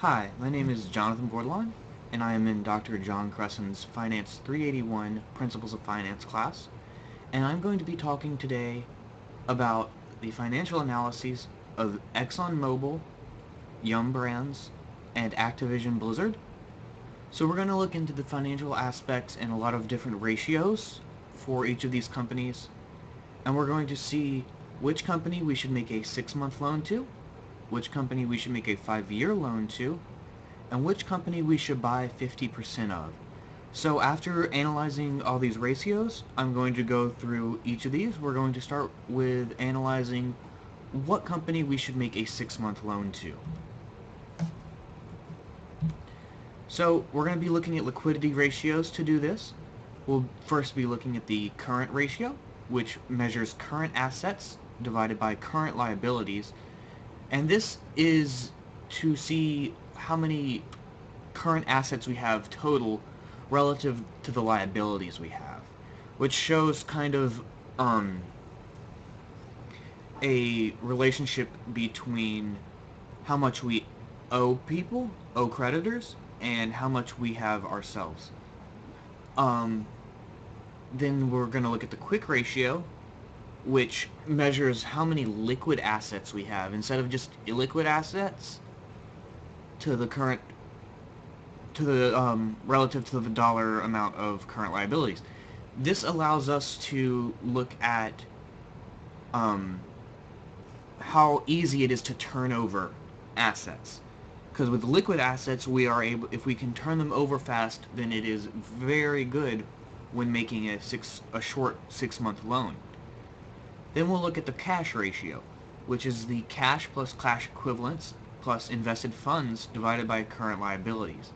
Hi, my name is Jonathan Bordelon, and I am in Dr. John Cresson's Finance 381 Principles of Finance class, and I'm going to be talking today about the financial analyses of ExxonMobil, Yum Brands, and Activision Blizzard. So we're going to look into the financial aspects and a lot of different ratios for each of these companies, and we're going to see which company we should make a 6-month loan to, which company we should make a 5-year loan to, and which company we should buy 50% of. So after analyzing all these ratios, I'm going to go through each of these. We're going to start with analyzing what company we should make a 6-month loan to. So we're going to be looking at liquidity ratios to do this. We'll first be looking at the current ratio, which measures current assets divided by current liabilities. And this is to see how many current assets we have total relative to the liabilities we have, which shows kind of a relationship between how much we owe creditors, and how much we have ourselves. Then we're going to look at the quick ratio, which measures how many liquid assets we have instead of just illiquid assets to the current relative to the dollar amount of current liabilities. This allows us to look at how easy it is to turn over assets, because with liquid assets we are able, if we can turn them over fast, then it is very good when making a short 6-month loan. Then we'll look at the cash ratio, which is the cash plus cash equivalents plus invested funds divided by current liabilities.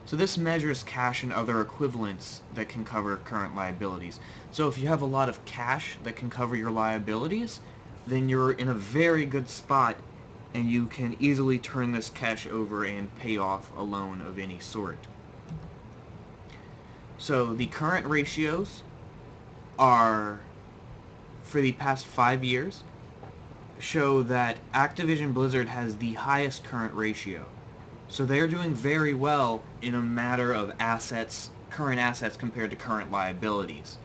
So this measures cash and other equivalents that can cover current liabilities. So if you have a lot of cash that can cover your liabilities, then you're in a very good spot and you can easily turn this cash over and pay off a loan of any sort. So the current ratios are, for the past 5 years, show that Activision Blizzard has the highest current ratio. So they're doing very well in a matter of assets, current assets compared to current liabilities,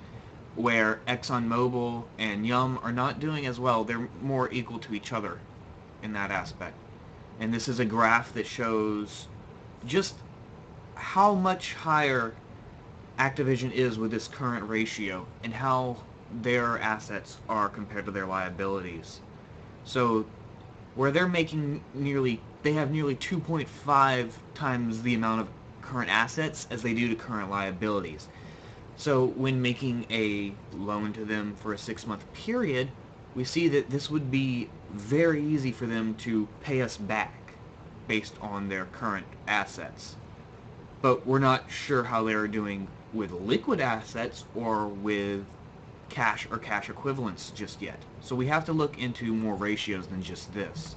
where ExxonMobil and Yum are not doing as well. They're more equal to each other in that aspect. And this is a graph that shows just how much higher Activision is with this current ratio and how their assets are compared to their liabilities. So where they're making they have nearly 2.5 times the amount of current assets as they do to current liabilities. So when making a loan to them for a 6-month period, we see that this would be very easy for them to pay us back based on their current assets. But we're not sure how they're doing with liquid assets or with cash or cash equivalents just yet. So we have to look into more ratios than just this.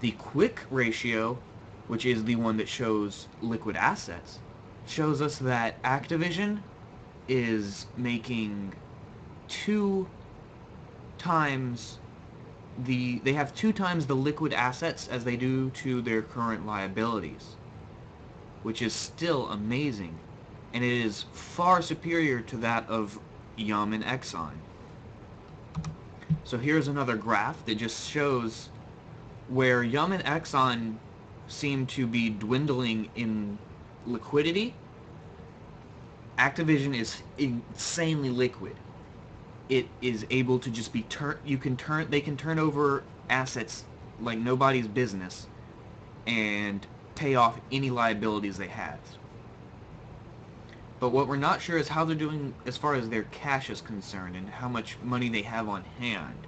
The quick ratio, which is the one that shows liquid assets, shows us that Activision is making they have 2 times the liquid assets as they do to their current liabilities, which is still amazing, and it is far superior to that of Yum and Exxon. So here's another graph that just shows where Yum and Exxon seem to be dwindling in liquidity. Activision is insanely liquid. It is able to just be they can turn over assets like nobody's business and pay off any liabilities they have. But what we're not sure is how they're doing as far as their cash is concerned and how much money they have on hand.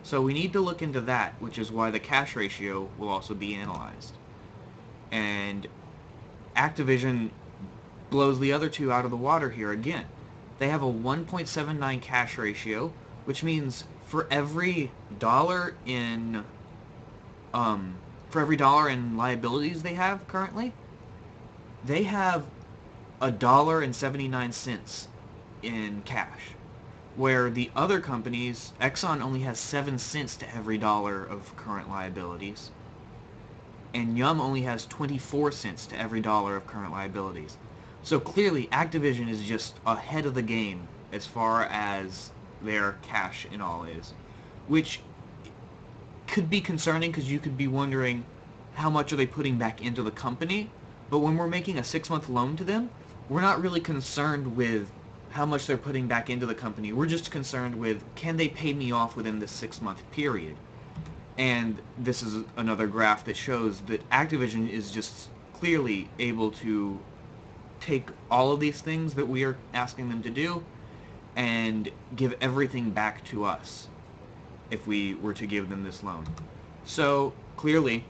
So we need to look into that, which is why the cash ratio will also be analyzed. And Activision blows the other two out of the water here again. They have a 1.79 cash ratio, which means for every dollar in liabilities they have currently, they have $1.79 in cash, where the other companies, Exxon only has 7 cents to every dollar of current liabilities, and Yum only has 24 cents to every dollar of current liabilities. So clearly, Activision is just ahead of the game as far as their cash and all is, which could be concerning because you could be wondering how much are they putting back into the company. But when we're making a 6-month loan to them, we're not really concerned with how much they're putting back into the company. We're just concerned with, can they pay me off within this 6-month period? And this is another graph that shows that Activision is just clearly able to take all of these things that we are asking them to do and give everything back to us if we were to give them this loan. So clearly,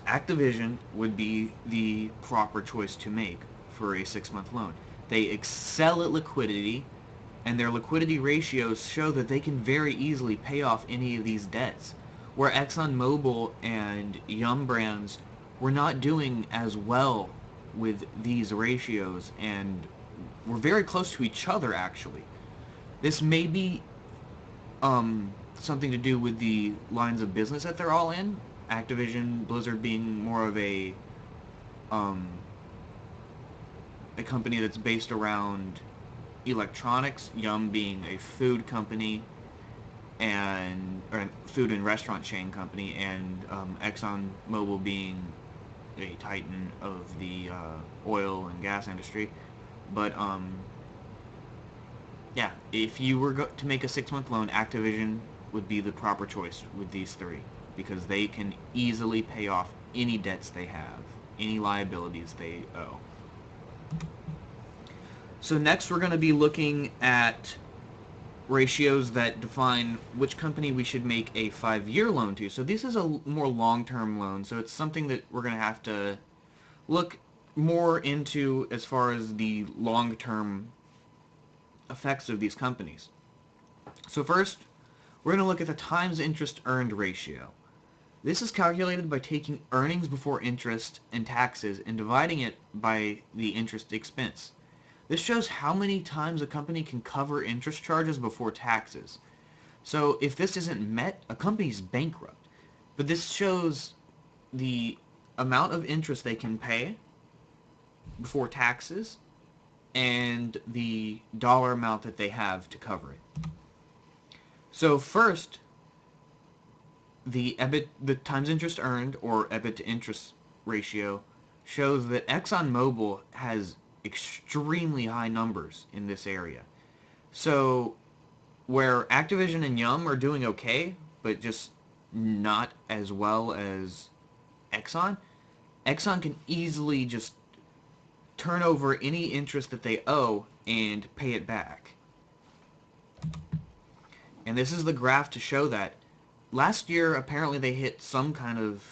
Activision would be the proper choice to make for a 6-month loan. They excel at liquidity, and their liquidity ratios show that they can very easily pay off any of these debts, where ExxonMobil and Yum Brands were not doing as well with these ratios, and were very close to each other, actually. This may be something to do with the lines of business that they're all in. Activision Blizzard being more of a company that's based around electronics, Yum being a food company or a food and restaurant chain company, and ExxonMobil being a titan of the oil and gas industry. But yeah, if you were to make a 6-month loan, Activision would be the proper choice with these three, because they can easily pay off any debts they have, any liabilities they owe. So next we're going to be looking at ratios that define which company we should make a 5-year loan to. So this is a more long-term loan, so it's something that we're going to have to look more into as far as the long-term effects of these companies. So first, we're going to look at the times interest earned ratio. This is calculated by taking earnings before interest and taxes and dividing it by the interest expense. This shows how many times a company can cover interest charges before taxes. So if this isn't met, a company's bankrupt. But this shows the amount of interest they can pay before taxes and the dollar amount that they have to cover it. So first, the times interest earned, or EBIT to interest ratio, shows that ExxonMobil has extremely high numbers in this area. So where Activision and Yum are doing okay, but just not as well as Exxon can easily just turn over any interest that they owe and pay it back. And this is the graph to show that. Last year, apparently they hit some kind of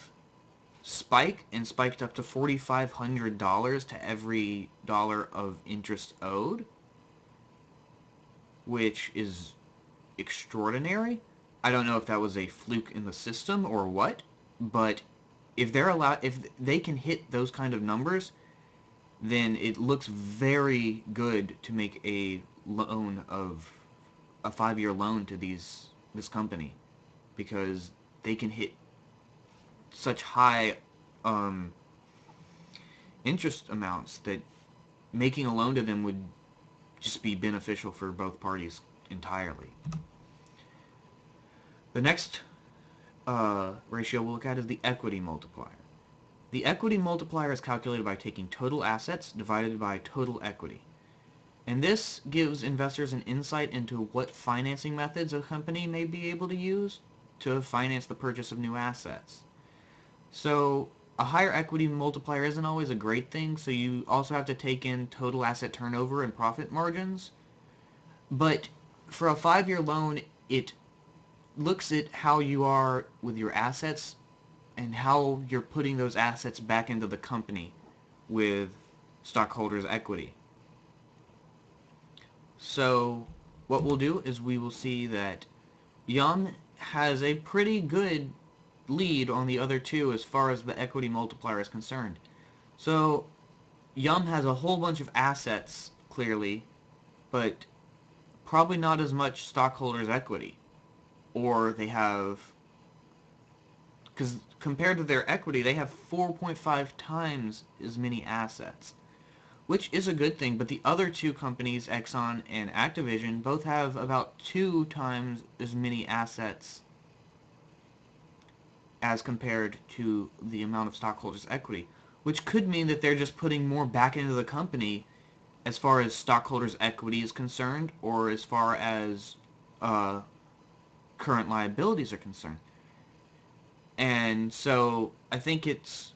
spike and spiked up to $4,500 to every dollar of interest owed, which is extraordinary. I don't know if that was a fluke in the system or what, but if they can hit those kind of numbers, then it looks very good to make a 5-year loan to this company, because they can hit such high interest amounts that making a loan to them would just be beneficial for both parties entirely. The next ratio we'll look at is the equity multiplier. The equity multiplier is calculated by taking total assets divided by total equity. And this gives investors an insight into what financing methods a company may be able to use to finance the purchase of new assets. So a higher equity multiplier isn't always a great thing, so you also have to take in total asset turnover and profit margins. But for a 5-year loan, it looks at how you are with your assets and how you're putting those assets back into the company with stockholders' equity. So what we'll do is we will see that Yum has a pretty good lead on the other two as far as the equity multiplier is concerned. So Yum has a whole bunch of assets, clearly, but probably not as much stockholders' equity. Or they have because compared to their equity, they have 4.5 times as many assets, which is a good thing. But the other two companies, Exxon and Activision, both have about 2 times as many assets as compared to the amount of stockholders' equity, which could mean that they're just putting more back into the company as far as stockholders' equity is concerned, or as far as current liabilities are concerned. And so I think it's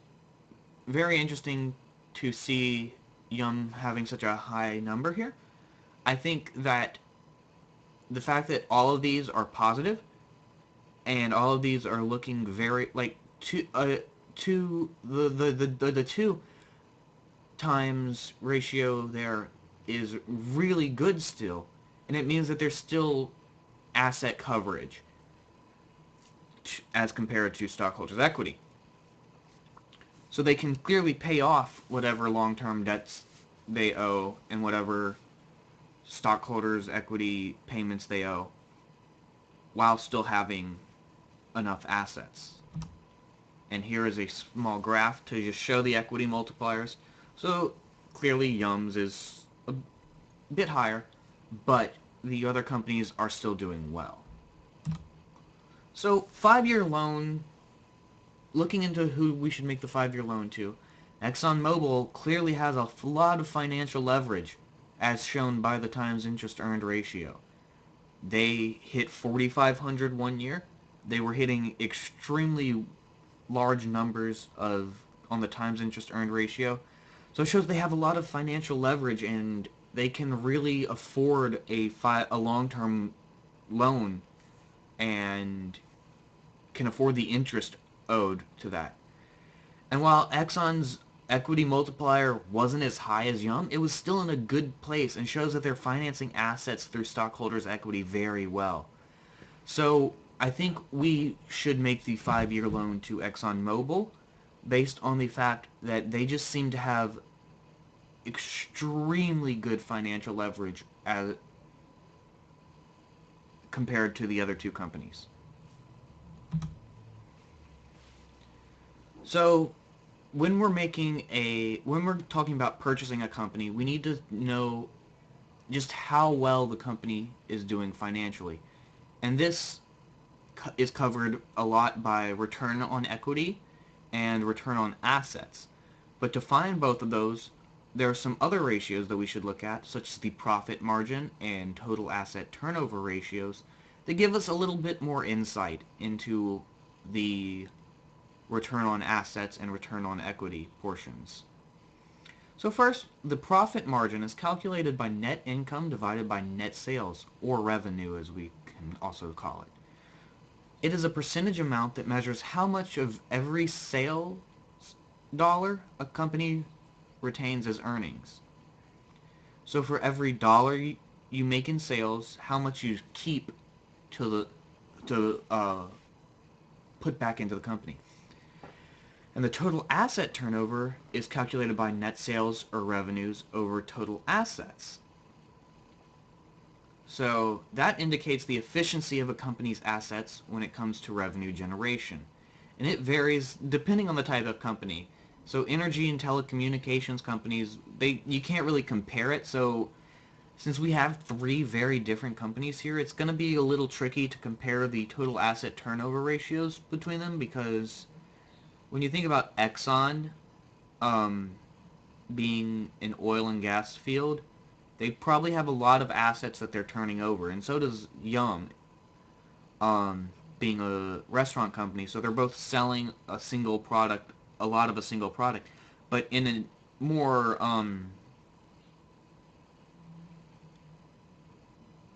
very interesting to see Yum having such a high number here. I think that the fact that all of these are positive and all of these are looking very like the 2 times ratio there is really good still, and it means that there's still asset coverage as compared to stockholders' equity. So they can clearly pay off whatever long-term debts they owe and whatever stockholders' equity payments they owe while still having enough assets. And here is a small graph to just show the equity multipliers. So clearly Yum's is a bit higher, but the other companies are still doing well. So 5-year loan, looking into who we should make the 5-year loan to, ExxonMobil clearly has a lot of financial leverage, as shown by the times interest earned ratio. They hit 4,500 one year. They were hitting extremely large numbers on the times interest earned ratio. So it shows they have a lot of financial leverage, and they can really afford a long-term loan and can afford the interest owed to that. And while Exxon's equity multiplier wasn't as high as Yum, it was still in a good place and shows that they're financing assets through stockholders' equity very well. So I think we should make the 5-year loan to ExxonMobil based on the fact that they just seem to have extremely good financial leverage as compared to the other two companies. So when we're talking about purchasing a company, we need to know just how well the company is doing financially. And this is covered a lot by return on equity and return on assets. But to find both of those, there are some other ratios that we should look at, such as the profit margin and total asset turnover ratios, that give us a little bit more insight into the return on assets and return on equity portions. So first, the profit margin is calculated by net income divided by net sales, or revenue as we can also call it. It is a percentage amount that measures how much of every sales dollar a company retains as earnings. So for every dollar you make in sales, how much you keep to put back into the company. And the total asset turnover is calculated by net sales or revenues over total assets. So that indicates the efficiency of a company's assets when it comes to revenue generation. And it varies depending on the type of company. So energy and telecommunications companies, you can't really compare it. So since we have 3 very different companies here, it's going to be a little tricky to compare the total asset turnover ratios between them, because when you think about Exxon being an oil and gas field, they probably have a lot of assets that they're turning over, and so does Yum, being a restaurant company. So they're both selling a single product, a lot of a single product, but in a more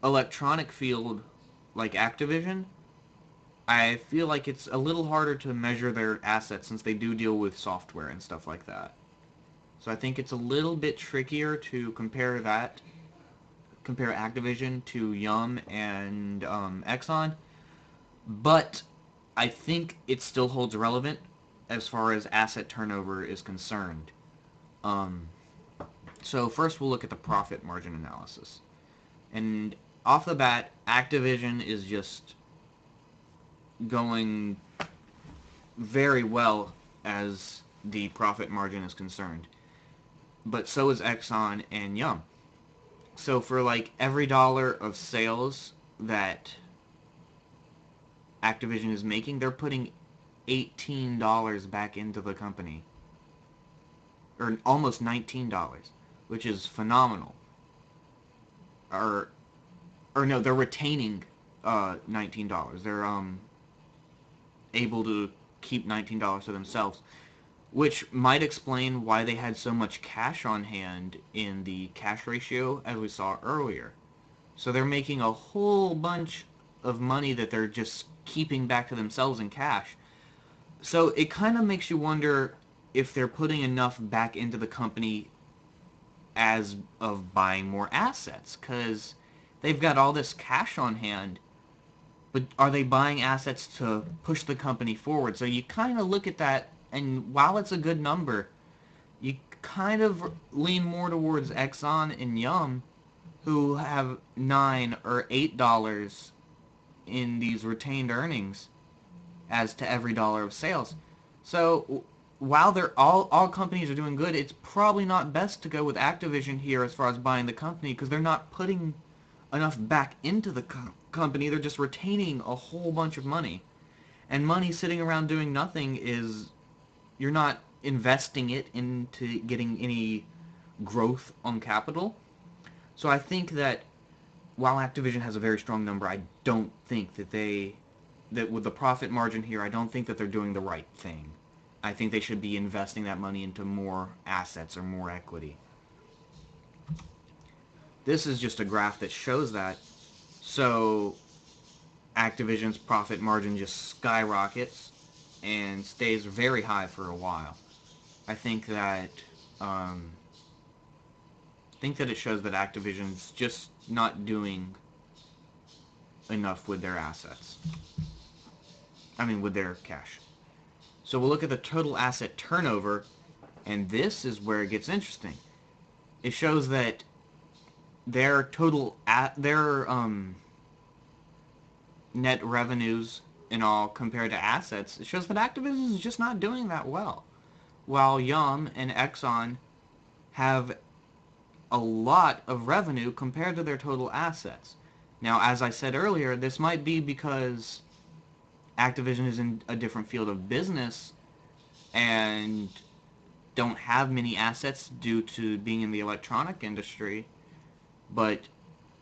electronic field like Activision, I feel like it's a little harder to measure their assets since they do deal with software and stuff like that. So I think it's a little bit trickier to compare Activision to Yum and Exxon, but I think it still holds relevant as far as asset turnover is concerned. So first we'll look at the profit margin analysis. And off the bat, Activision is just going very well as the profit margin is concerned. But so is Exxon and Yum. So for like every dollar of sales that Activision is making, they're putting $18 back into the company. Or almost $19, which is phenomenal. Or no, they're retaining $19. They're able to keep $19 to themselves, which might explain why they had so much cash on hand in the cash ratio as we saw earlier. So they're making a whole bunch of money that they're just keeping back to themselves in cash. So it kind of makes you wonder if they're putting enough back into the company as of buying more assets, because they've got all this cash on hand, but are they buying assets to push the company forward? So you kind of look at that, and while it's a good number, you kind of lean more towards Exxon and Yum, who have $9 or $8 in these retained earnings as to every dollar of sales. So while they're all companies are doing good, it's probably not best to go with Activision here as far as buying the company, because they're not putting enough back into the company. They're just retaining a whole bunch of money. And money sitting around doing nothing is, you're not investing it into getting any growth on capital. So I think that while Activision has a very strong number, I don't think that with the profit margin here, I don't think that they're doing the right thing. I think they should be investing that money into more assets or more equity. This is just a graph that shows that. So Activision's profit margin just skyrockets and stays very high for a while. I think that it shows that Activision's just not doing enough with their assets. I mean, with their cash. So we'll look at the total asset turnover, and this is where it gets interesting. It shows that their net revenues and all compared to assets, it shows that Activision is just not doing that well. While Yum and Exxon have a lot of revenue compared to their total assets. Now, as I said earlier, this might be because Activision is in a different field of business and don't have many assets due to being in the electronic industry, but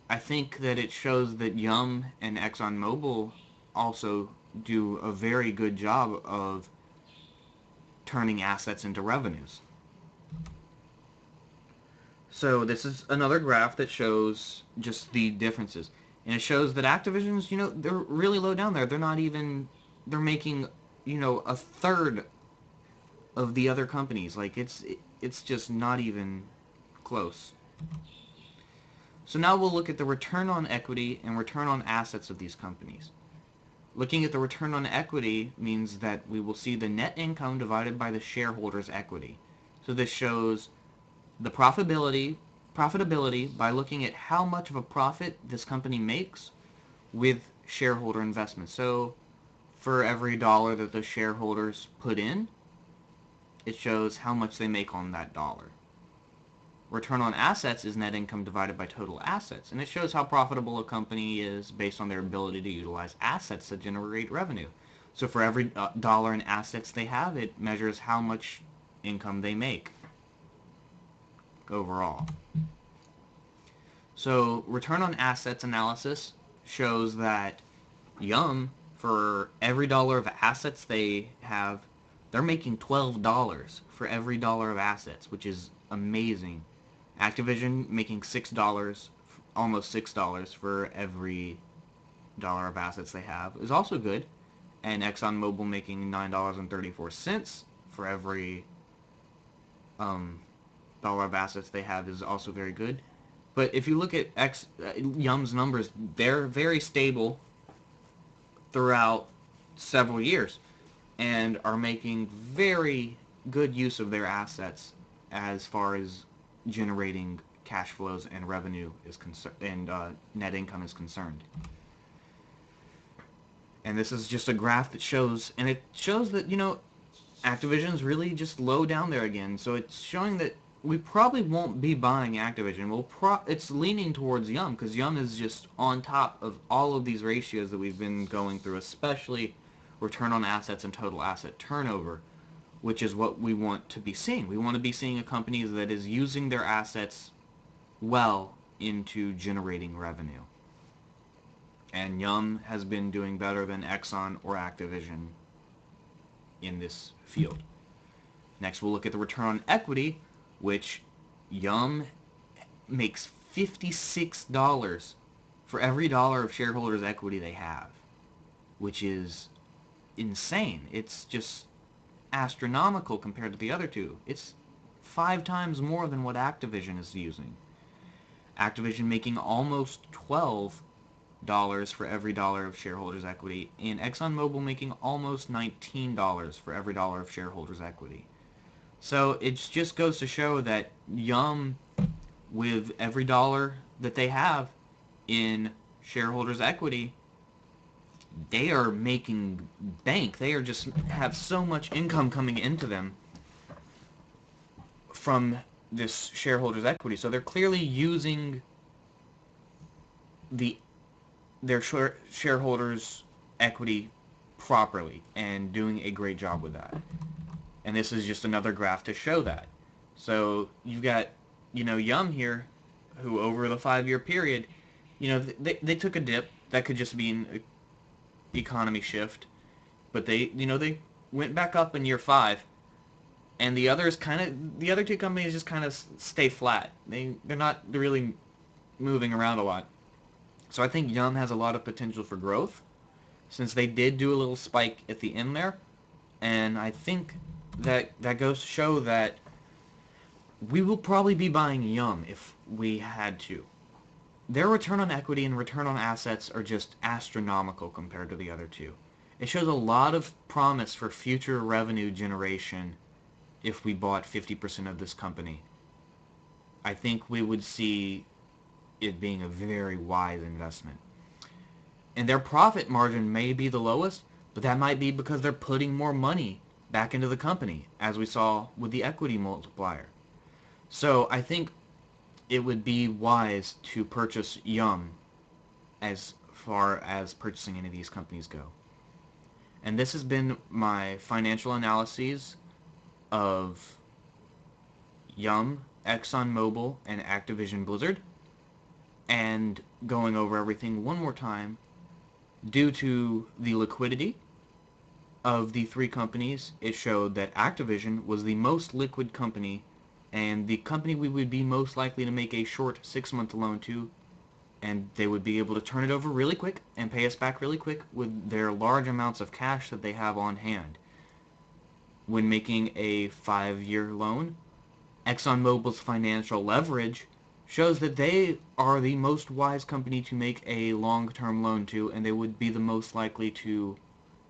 I think that it shows that Yum and ExxonMobil also do a very good job of turning assets into revenues. So this is another graph that shows just the differences. And it shows that Activision's, they're really low down there. They're not even, they're making, a third of the other companies. Like, it's just not even close. So now we'll look at the return on equity and return on assets of these companies. Looking at the return on equity means that we will see the net income divided by the shareholders' equity. So this shows the profitability by looking at how much of a profit this company makes with shareholder investment. So for every dollar that the shareholders put in, it shows how much they make on that dollar. Return on assets is net income divided by total assets, and it shows how profitable a company is based on their ability to utilize assets that generate revenue. So for every dollar in assets they have, it measures how much income they make overall. So return on assets analysis shows that Yum, for every dollar of assets they have, they're making $12 for every dollar of assets, which is amazing. Activision making $6, almost $6 for every dollar of assets they have is also good. And ExxonMobil making $9.34 for every dollar of assets they have is also very good. But if you look at Yum's numbers, they're very stable throughout several years and are making very good use of their assets as far as generating cash flows and revenue is concerned, and net income is concerned. And this is just a graph that shows, and it shows that, Activision's really just low down there again. So it's showing that we probably won't be buying Activision. It's leaning towards Yum, because Yum is just on top of all of these ratios that we've been going through, especially return on assets and total asset turnover, which is what we want to be seeing. We want to be seeing a company that is using their assets well into generating revenue. And Yum has been doing better than Exxon or Activision in this field. Next, we'll look at the return on equity, which Yum makes $56 for every dollar of shareholders' equity they have, which is insane. It's just astronomical compared to the other two. It's 5 times more than what Activision is using. Activision making almost $12 for every dollar of shareholders' equity, and ExxonMobil making almost $19 for every dollar of shareholders' equity. So it just goes to show that Yum, with every dollar that they have in shareholders' equity, they are making bank. They are just have so much income coming into them from this shareholders' equity. So they're clearly using their shareholders' equity properly and doing a great job with that. And this is just another graph to show that. So you've got, Yum here, who over the 5-year period, they took a dip. That could just be an economy shift, but they went back up in year 5, and the other two companies just kind of stay flat. They're not really moving around a lot. So I think Yum has a lot of potential for growth, since they did do a little spike at the end there, and I think that goes to show that we will probably be buying Yum if we had to. Their return on equity and return on assets are just astronomical compared to the other two. It shows a lot of promise for future revenue generation if we bought 50% of this company. I think we would see it being a very wise investment. And their profit margin may be the lowest, but that might be because they're putting more money back into the company, as we saw with the equity multiplier. So I think it would be wise to purchase Yum as far as purchasing any of these companies go. And this has been my financial analyses of Yum, ExxonMobil, and Activision Blizzard. And going over everything one more time, due to the liquidity of the 3 companies, it showed that Activision was the most liquid company and the company we would be most likely to make a short 6-month loan to, and they would be able to turn it over really quick and pay us back really quick with their large amounts of cash that they have on hand. When making a 5-year loan, ExxonMobil's financial leverage shows that they are the most wise company to make a long-term loan to, and they would be the most likely to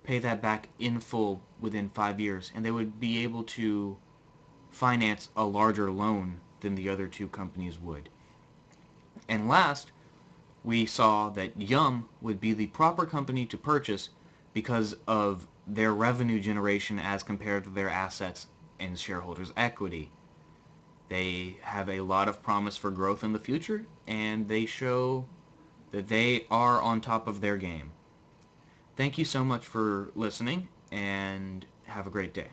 pay that back in full within 5 years, and they would be able to finance a larger loan than the other 2 companies would. And last, we saw that Yum would be the proper company to purchase because of their revenue generation as compared to their assets and shareholders' equity. They have a lot of promise for growth in the future, and they show that they are on top of their game. Thank you so much for listening, and have a great day.